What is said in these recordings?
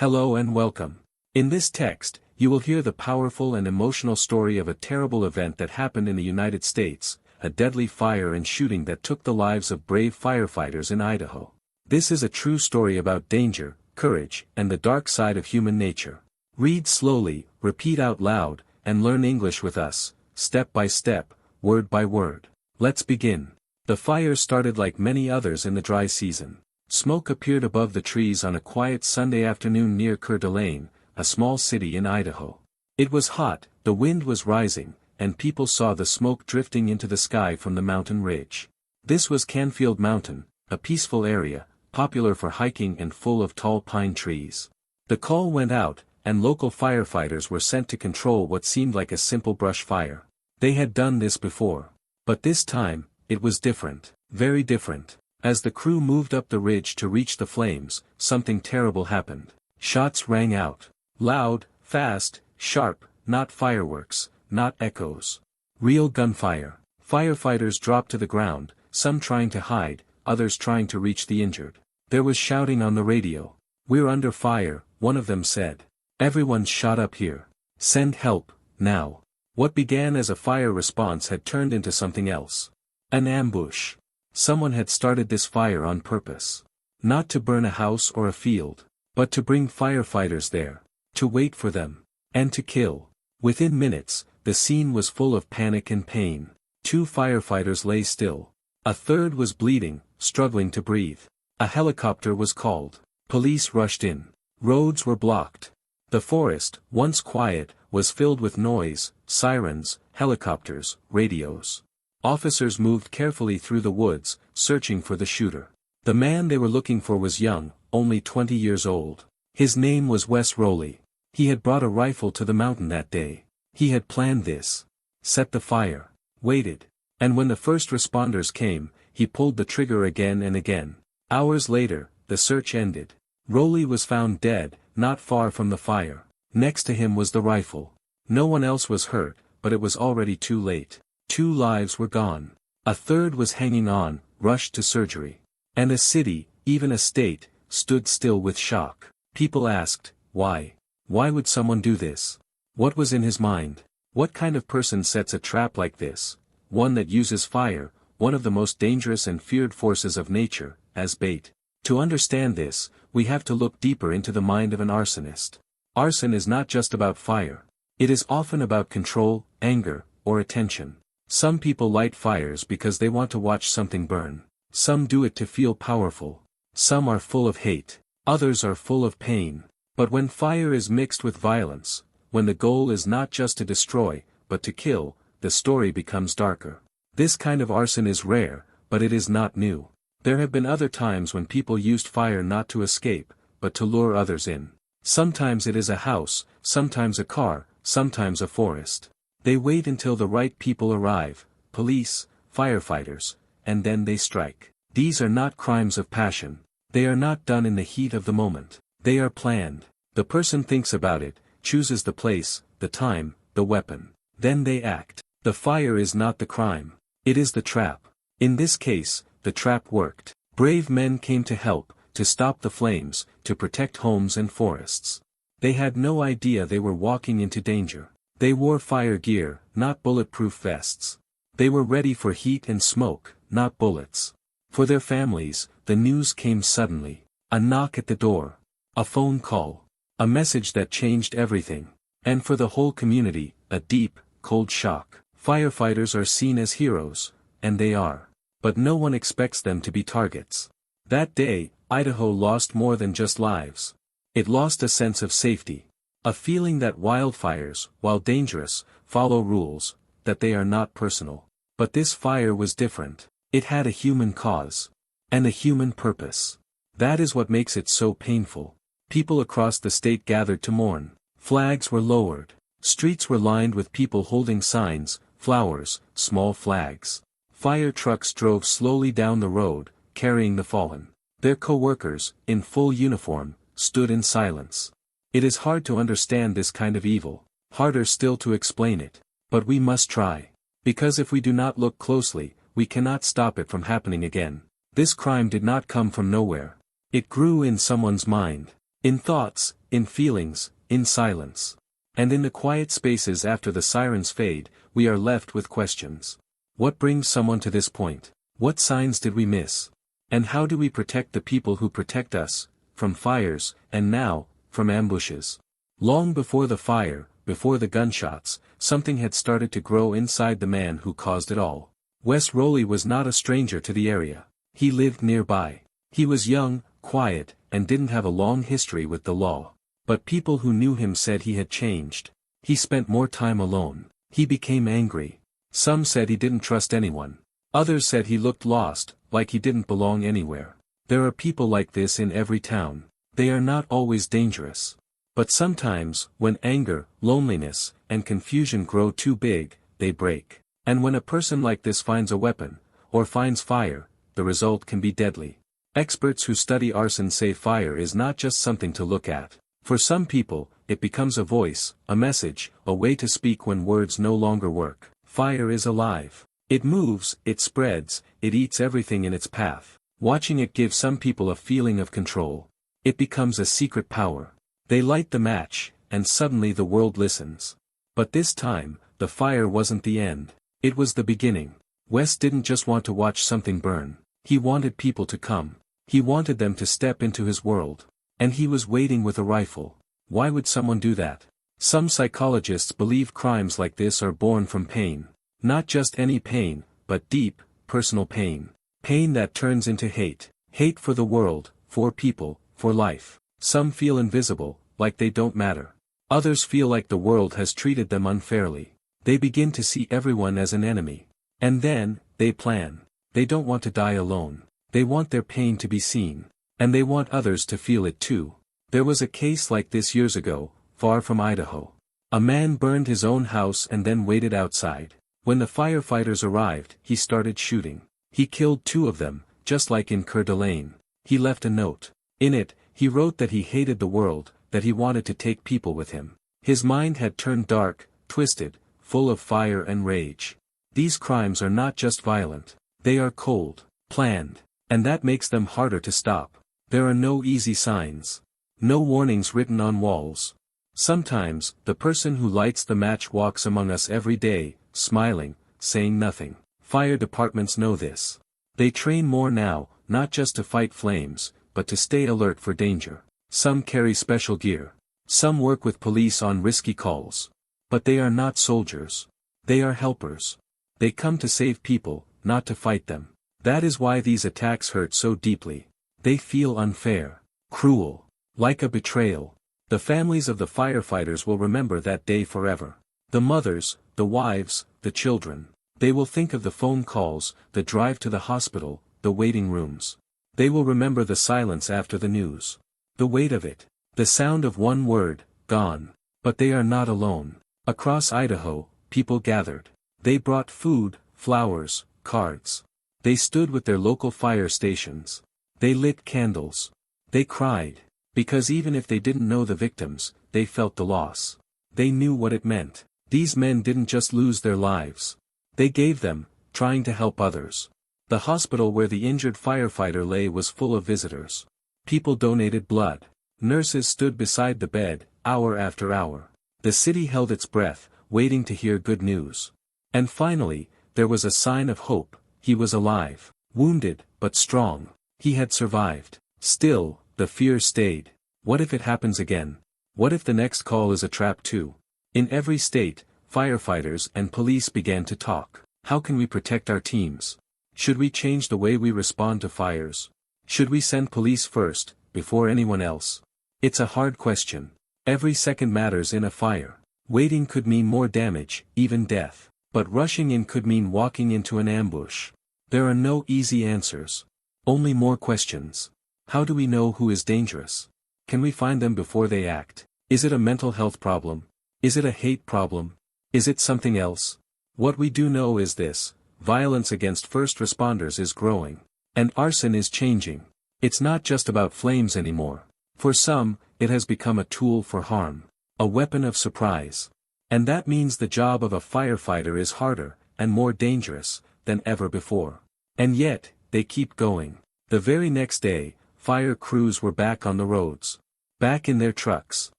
Hello and welcome. In this text, you will hear the powerful and emotional story of a terrible event that happened in the United States, a deadly fire and shooting that took the lives of brave firefighters in Idaho. This is a true story about danger, courage, and the dark side of human nature. Read slowly, repeat out loud, and learn English with us, step by step, word by word. Let's begin. The fire started like many others in the dry season. Smoke appeared above the trees on a quiet Sunday afternoon near Coeur d'Alene, a small city in Idaho. It was hot, the wind was rising, and people saw the smoke drifting into the sky from the mountain ridge. This was Canfield Mountain, a peaceful area, popular for hiking and full of tall pine trees. The call went out, and local firefighters were sent to control what seemed like a simple brush fire. They had done this before. But this time, it was different, very different. As the crew moved up the ridge to reach the flames, something terrible happened. Shots rang out. Loud, fast, sharp, not fireworks, not echoes. Real gunfire. Firefighters dropped to the ground, some trying to hide, others trying to reach the injured. There was shouting on the radio. "We're under fire," one of them said. "Everyone's shot up here. Send help, now." What began as a fire response had turned into something else. An ambush. Someone had started this fire on purpose. Not to burn a house or a field, but to bring firefighters there, to wait for them, and to kill. Within minutes, the scene was full of panic and pain. 2 firefighters lay still. A third was bleeding, struggling to breathe. A helicopter was called. Police rushed in. Roads were blocked. The forest, once quiet, was filled with noise, sirens, helicopters, radios. Officers moved carefully through the woods, searching for the shooter. The man they were looking for was young, only 20 years old. His name was Wes Rowley. He had brought a rifle to the mountain that day. He had planned this. Set the fire. Waited. And when the first responders came, he pulled the trigger again and again. Hours later, the search ended. Rowley was found dead, not far from the fire. Next to him was the rifle. No one else was hurt, but it was already too late. 2 lives were gone. A third was hanging on, rushed to surgery. And a city, even a state, stood still with shock. People asked, why? Why would someone do this? What was in his mind? What kind of person sets a trap like this? One that uses fire, one of the most dangerous and feared forces of nature, as bait. To understand this, we have to look deeper into the mind of an arsonist. Arson is not just about fire. It is often about control, anger, or attention. Some people light fires because they want to watch something burn. Some do it to feel powerful. Some are full of hate. Others are full of pain. But when fire is mixed with violence, when the goal is not just to destroy, but to kill, the story becomes darker. This kind of arson is rare, but it is not new. There have been other times when people used fire not to escape, but to lure others in. Sometimes it is a house, sometimes a car, sometimes a forest. They wait until the right people arrive, police, firefighters, and then they strike. These are not crimes of passion. They are not done in the heat of the moment. They are planned. The person thinks about it, chooses the place, the time, the weapon. Then they act. The fire is not the crime. It is the trap. In this case, the trap worked. Brave men came to help, to stop the flames, to protect homes and forests. They had no idea they were walking into danger. They wore fire gear, not bulletproof vests. They were ready for heat and smoke, not bullets. For their families, the news came suddenly. A knock at the door. A phone call. A message that changed everything. And for the whole community, a deep, cold shock. Firefighters are seen as heroes, and they are. But no one expects them to be targets. That day, Idaho lost more than just lives. It lost a sense of safety. A feeling that wildfires, while dangerous, follow rules, that they are not personal. But this fire was different. It had a human cause. And a human purpose. That is what makes it so painful. People across the state gathered to mourn. Flags were lowered. Streets were lined with people holding signs, flowers, small flags. Fire trucks drove slowly down the road, carrying the fallen. Their co-workers, in full uniform, stood in silence. It is hard to understand this kind of evil, harder still to explain it. But we must try. Because if we do not look closely, we cannot stop it from happening again. This crime did not come from nowhere. It grew in someone's mind. In thoughts, in feelings, in silence. And in the quiet spaces after the sirens fade, we are left with questions. What brings someone to this point? What signs did we miss? And how do we protect the people who protect us, from fires, and now, from ambushes? Long before the fire, before the gunshots, something had started to grow inside the man who caused it all. Wes Rowley was not a stranger to the area. He lived nearby. He was young, quiet, and didn't have a long history with the law. But people who knew him said he had changed. He spent more time alone. He became angry. Some said he didn't trust anyone. Others said he looked lost, like he didn't belong anywhere. There are people like this in every town. They are not always dangerous. But sometimes, when anger, loneliness, and confusion grow too big, they break. And when a person like this finds a weapon, or finds fire, the result can be deadly. Experts who study arson say fire is not just something to look at. For some people, it becomes a voice, a message, a way to speak when words no longer work. Fire is alive. It moves, it spreads, it eats everything in its path. Watching it gives some people a feeling of control. It becomes a secret power. They light the match, and suddenly the world listens. But this time, the fire wasn't the end. It was the beginning. Wes didn't just want to watch something burn. He wanted people to come. He wanted them to step into his world. And he was waiting with a rifle. Why would someone do that? Some psychologists believe crimes like this are born from pain. Not just any pain, but deep, personal pain. Pain that turns into hate. Hate for the world, for people, for life. Some feel invisible, like they don't matter. Others feel like the world has treated them unfairly. They begin to see everyone as an enemy. And then, they plan. They don't want to die alone. They want their pain to be seen. And they want others to feel it too. There was a case like this years ago, far from Idaho. A man burned his own house and then waited outside. When the firefighters arrived, he started shooting. He killed 2 of them, just like in Coeur d'Alene. He left a note. In it, he wrote that he hated the world, that he wanted to take people with him. His mind had turned dark, twisted, full of fire and rage. These crimes are not just violent. They are cold, planned. And that makes them harder to stop. There are no easy signs. No warnings written on walls. Sometimes, the person who lights the match walks among us every day, smiling, saying nothing. Fire departments know this. They train more now, not just to fight flames, but to stay alert for danger. Some carry special gear. Some work with police on risky calls. But they are not soldiers. They are helpers. They come to save people, not to fight them. That is why these attacks hurt so deeply. They feel unfair, cruel, like a betrayal. The families of the firefighters will remember that day forever. The mothers, the wives, the children. They will think of the phone calls, the drive to the hospital, the waiting rooms. They will remember the silence after the news. The weight of it. The sound of one word, gone. But they are not alone. Across Idaho, people gathered. They brought food, flowers, cards. They stood with their local fire stations. They lit candles. They cried. Because even if they didn't know the victims, they felt the loss. They knew what it meant. These men didn't just lose their lives. They gave them, trying to help others. The hospital where the injured firefighter lay was full of visitors. People donated blood. Nurses stood beside the bed, hour after hour. The city held its breath, waiting to hear good news. And finally, there was a sign of hope. He was alive. Wounded, but strong. He had survived. Still, the fear stayed. What if it happens again? What if the next call is a trap too? In every state, firefighters and police began to talk. How can we protect our teams? Should we change the way we respond to fires? Should we send police first, before anyone else? It's a hard question. Every second matters in a fire. Waiting could mean more damage, even death. But rushing in could mean walking into an ambush. There are no easy answers. Only more questions. How do we know who is dangerous? Can we find them before they act? Is it a mental health problem? Is it a hate problem? Is it something else? What we do know is this: violence against first responders is growing. And arson is changing. It's not just about flames anymore. For some, it has become a tool for harm. A weapon of surprise. And that means the job of a firefighter is harder, and more dangerous, than ever before. And yet, they keep going. The very next day, fire crews were back on the roads. back in their trucks,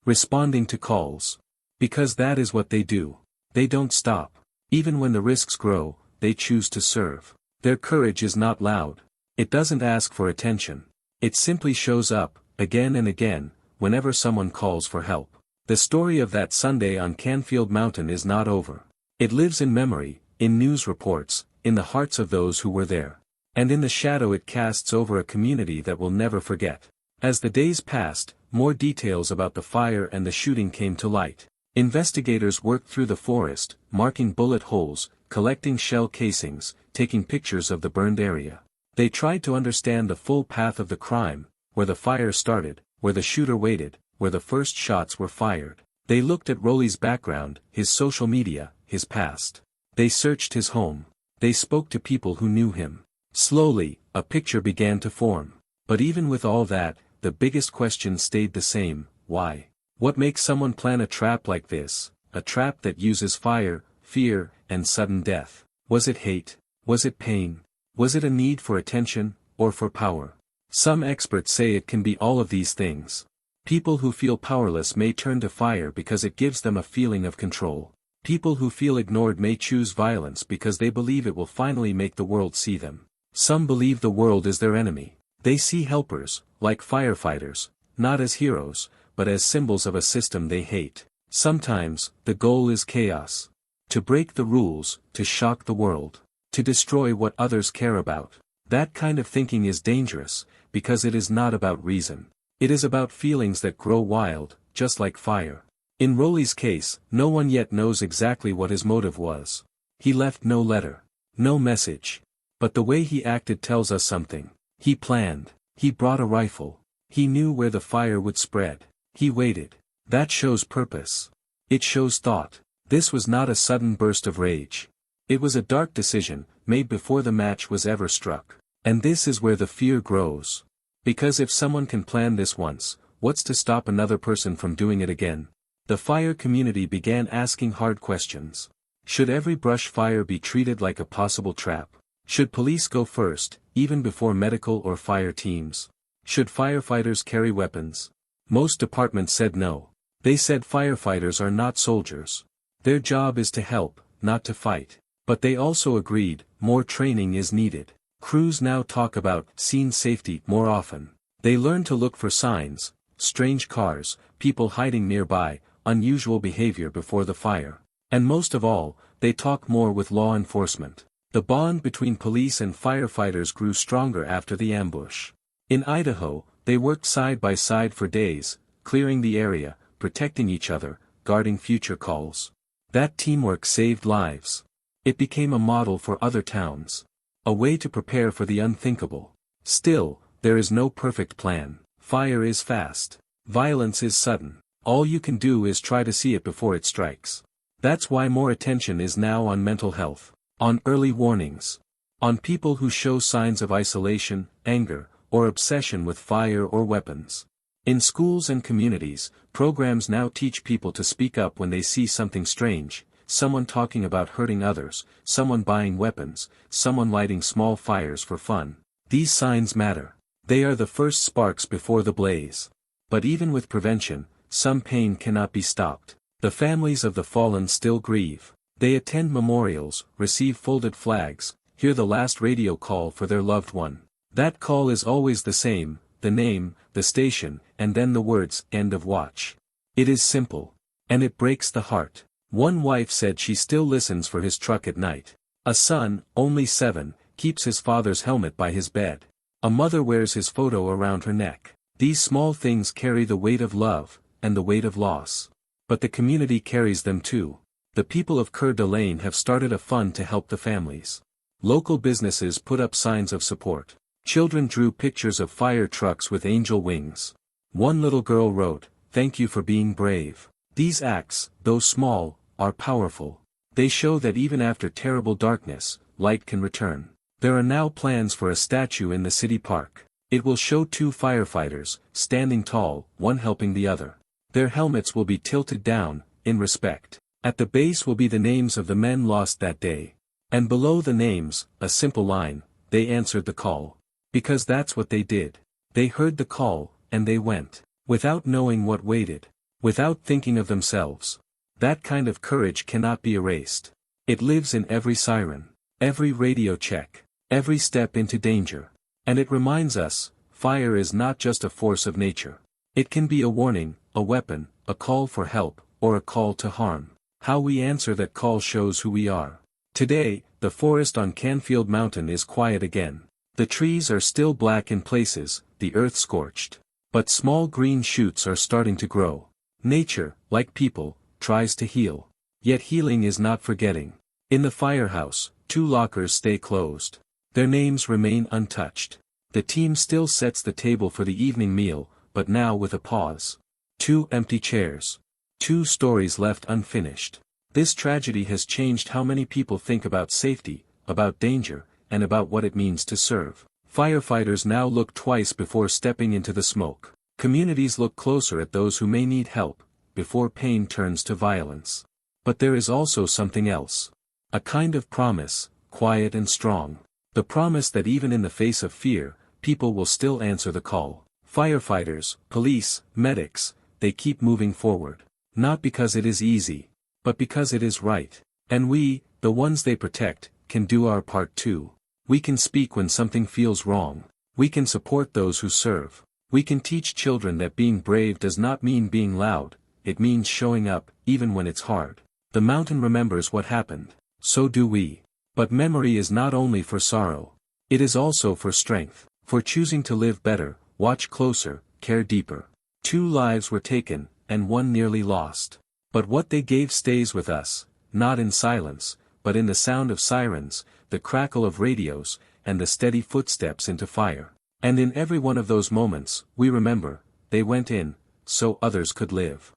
responding to calls. Because that is what they do. They don't stop. Even when the risks grow, they choose to serve. Their courage is not loud. It doesn't ask for attention. It simply shows up, again and again, whenever someone calls for help. The story of that Sunday on Canfield Mountain is not over. It lives in memory, in news reports, in the hearts of those who were there. And in the shadow it casts over a community that will never forget. As the days passed, more details about the fire and the shooting came to light. Investigators worked through the forest, marking bullet holes, collecting shell casings, taking pictures of the burned area. They tried to understand the full path of the crime, where the fire started, where the shooter waited, where the first shots were fired. They looked at Rolly's background, his social media, his past. They searched his home. They spoke to people who knew him. Slowly, a picture began to form. But even with all that, the biggest question stayed the same: why? What makes someone plan a trap like this, a trap that uses fire, fear, and sudden death? Was it hate? Was it pain? Was it a need for attention, or for power? Some experts say it can be all of these things. People who feel powerless may turn to fire because it gives them a feeling of control. People who feel ignored may choose violence because they believe it will finally make the world see them. Some believe the world is their enemy. They see helpers, like firefighters, not as heroes, but as symbols of a system they hate. Sometimes, the goal is chaos. To break the rules, to shock the world. To destroy what others care about. That kind of thinking is dangerous, because it is not about reason. It is about feelings that grow wild, just like fire. In Rolly's case, no one yet knows exactly what his motive was. He left no letter, no message. But the way he acted tells us something. He planned. He brought a rifle. He knew where the fire would spread. He waited. That shows purpose. It shows thought. This was not a sudden burst of rage. It was a dark decision, made before the match was ever struck. And this is where the fear grows. Because if someone can plan this once, what's to stop another person from doing it again? The fire community began asking hard questions. Should every brush fire be treated like a possible trap? Should police go first, even before medical or fire teams? Should firefighters carry weapons? Most departments said no. They said firefighters are not soldiers. Their job is to help, not to fight. But they also agreed, more training is needed. Crews now talk about scene safety more often. They learn to look for signs, strange cars, people hiding nearby, unusual behavior before the fire. And most of all, they talk more with law enforcement. The bond between police and firefighters grew stronger after the ambush. In Idaho, they worked side by side for days, clearing the area, protecting each other, guarding future calls. That teamwork saved lives. It became a model for other towns. A way to prepare for the unthinkable. Still, there is no perfect plan. Fire is fast. Violence is sudden. All you can do is try to see it before it strikes. That's why more attention is now on mental health. On early warnings. On people who show signs of isolation, anger, or obsession with fire or weapons. In schools and communities, programs now teach people to speak up when they see something strange, someone talking about hurting others, someone buying weapons, someone lighting small fires for fun. These signs matter. They are the first sparks before the blaze. But even with prevention, some pain cannot be stopped. The families of the fallen still grieve. They attend memorials, receive folded flags, hear the last radio call for their loved one. That call is always the same, the name, the station, and then the words, "End of watch." It is simple. And it breaks the heart. One wife said she still listens for his truck at night. A son, only 7, keeps his father's helmet by his bed. A mother wears his photo around her neck. These small things carry the weight of love, and the weight of loss. But the community carries them too. The people of Coeur d'Alene have started a fund to help the families. Local businesses put up signs of support. Children drew pictures of fire trucks with angel wings. One little girl wrote, "Thank you for being brave." These acts, though small, are powerful. They show that even after terrible darkness, light can return. There are now plans for a statue in the city park. It will show 2 firefighters, standing tall, one helping the other. Their helmets will be tilted down, in respect. At the base will be the names of the men lost that day. And below the names, a simple line, "They answered the call." Because that's what they did. They heard the call, and they went. without knowing what waited, without thinking of themselves. That kind of courage cannot be erased. It lives in every siren, every radio check, every step into danger. And it reminds us, fire is not just a force of nature. It can be a warning, a weapon, a call for help, or a call to harm. How we answer that call shows who we are. Today, the forest on Canfield Mountain is quiet again. The trees are still black in places, the earth scorched. But small green shoots are starting to grow. Nature, like people, tries to heal. Yet healing is not forgetting. In the firehouse, 2 lockers stay closed. Their names remain untouched. The team still sets the table for the evening meal, but now with a pause. 2 empty chairs. 2 stories left unfinished. This tragedy has changed how many people think about safety, about danger, and about what it means to serve. Firefighters now look twice before stepping into the smoke. Communities look closer at those who may need help, before pain turns to violence. But there is also something else. A kind of promise, quiet and strong. The promise that even in the face of fear, people will still answer the call. Firefighters, police, medics, they keep moving forward. Not because it is easy, but because it is right. And we, the ones they protect, can do our part too. We can speak when something feels wrong. We can support those who serve. We can teach children that being brave does not mean being loud, it means showing up, even when it's hard. The mountain remembers what happened. So do we. But memory is not only for sorrow. It is also for strength, for choosing to live better, watch closer, care deeper. 2 lives were taken, and 1 nearly lost. But what they gave stays with us, not in silence, but in the sound of sirens, the crackle of radios, and the steady footsteps into fire. And in every one of those moments, we remember, they went in, so others could live.